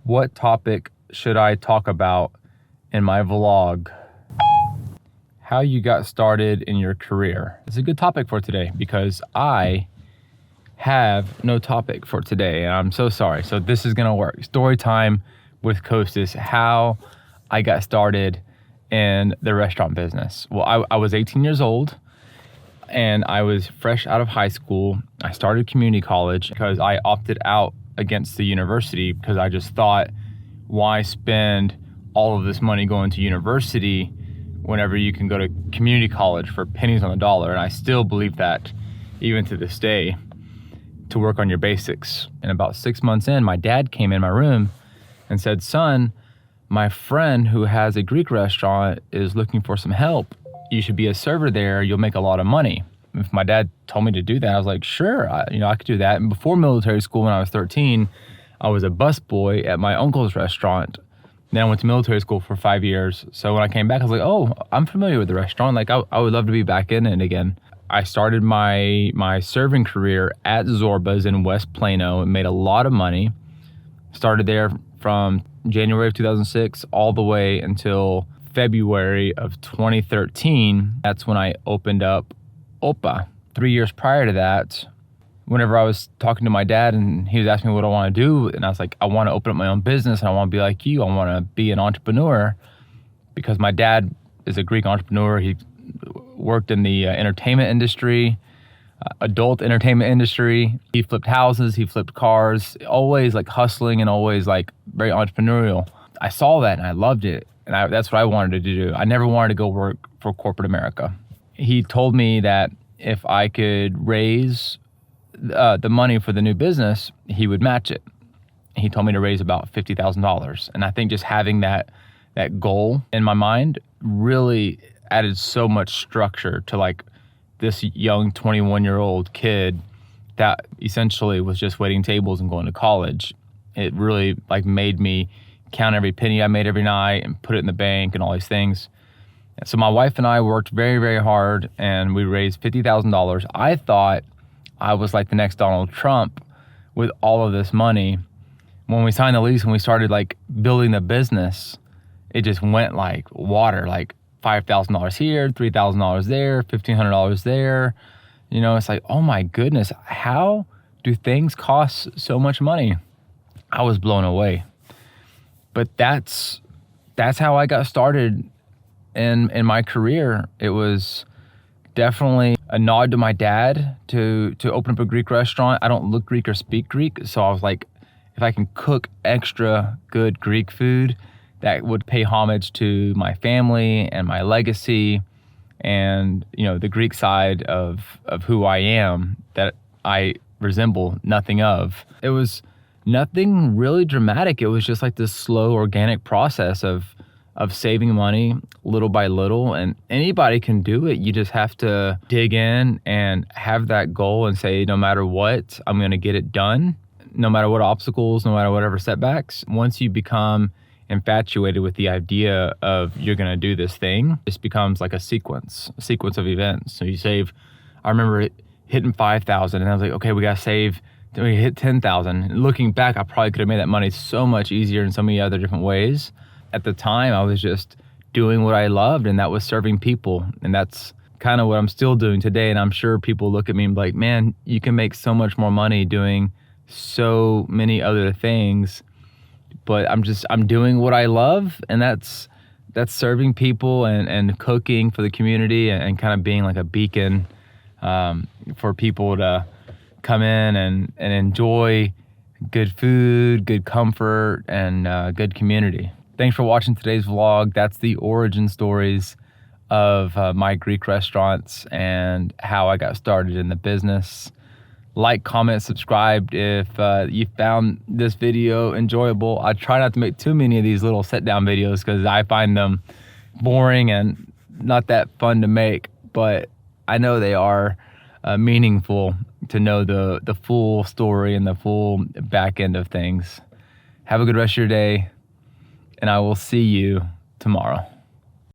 What topic should I talk about in my vlog? How you got started in your career. It's a good topic for today because I have no topic for today and I'm so sorry. So this is gonna work. Story time with Kostas, how I got started in the restaurant business. Well, I was 18 years old and I was fresh out of high school. I started community college because I opted out against the university because I just thought, why spend all of this money going to university whenever you can go to community college for pennies on the dollar? And I still believe that even to this day, to work on your basics. And about 6 months in, my dad came in my room and said, son, my friend who has a Greek restaurant is looking for some help. You should be a server there. You'll make a lot of money. If my dad told me to do that, I was like, sure, I could do that. And before military school, when I was 13, I was a busboy at my uncle's restaurant. Then I went to military school for 5 years. So when I came back, I was like, oh, I'm familiar with the restaurant. Like, I would love to be back in it again. I started my serving career at Zorba's in West Plano and made a lot of money. Started there from January of 2006 all the way until February of 2013. That's when I opened up Opa. 3 years prior to that, whenever I was talking to my dad and he was asking me what I want to do, and I was like, I want to open up my own business and I want to be like you. I want to be an entrepreneur because my dad is a Greek entrepreneur. He worked in the entertainment industry, adult entertainment industry. He flipped houses, he flipped cars, always like hustling and always like very entrepreneurial. I saw that and I loved it. And that's what I wanted to do. I never wanted to go work for corporate America. He told me that if I could raise the money for the new business, he would match it. He told me to raise about $50,000. And I think just having that goal in my mind really added so much structure to like this young 21-year-old kid that essentially was just waiting tables and going to college. It really like made me count every penny I made every night and put it in the bank and all these things. So my wife and I worked very, very hard and we raised $50,000. I thought I was like the next Donald Trump with all of this money. When we signed the lease, when we started like building the business, it just went like water, like $5,000 here, $3,000 there, $1,500 there. You know, it's like, oh my goodness, how do things cost so much money? I was blown away. But that's how I got started in my career. It was definitely a nod to my dad to open up a Greek restaurant. I don't look Greek or speak Greek, so I was like, if I can cook extra good Greek food, that would pay homage to my family and my legacy and, you know, the Greek side of who I am that I resemble nothing of. It was nothing really dramatic. It was just like this slow, organic process of saving money little by little, and anybody can do it. You just have to dig in and have that goal and say, no matter what, I'm going to get it done. No matter what obstacles, no matter whatever setbacks. Once you become infatuated with the idea of you're going to do this thing, it just becomes like a sequence of events. So you save, I remember hitting 5,000 and I was like, okay, we got to save. Then we hit 10,000. Looking back, I probably could have made that money so much easier in so many other different ways. At the time, I was just doing what I loved, and that was serving people. And that's kind of what I'm still doing today. And I'm sure people look at me and be like, man, you can make so much more money doing so many other things. But I'm doing what I love, and that's serving people and cooking for the community and kind of being like a beacon for people to come in and enjoy good food, good comfort, and good community. Thanks for watching today's vlog. That's the origin stories of my Greek restaurants and how I got started in the business. Like, comment, subscribe if you found this video enjoyable. I try not to make too many of these little sit-down videos because I find them boring and not that fun to make, but I know they are meaningful to know the full story and the full back end of things. Have a good rest of your day, and I will see you tomorrow.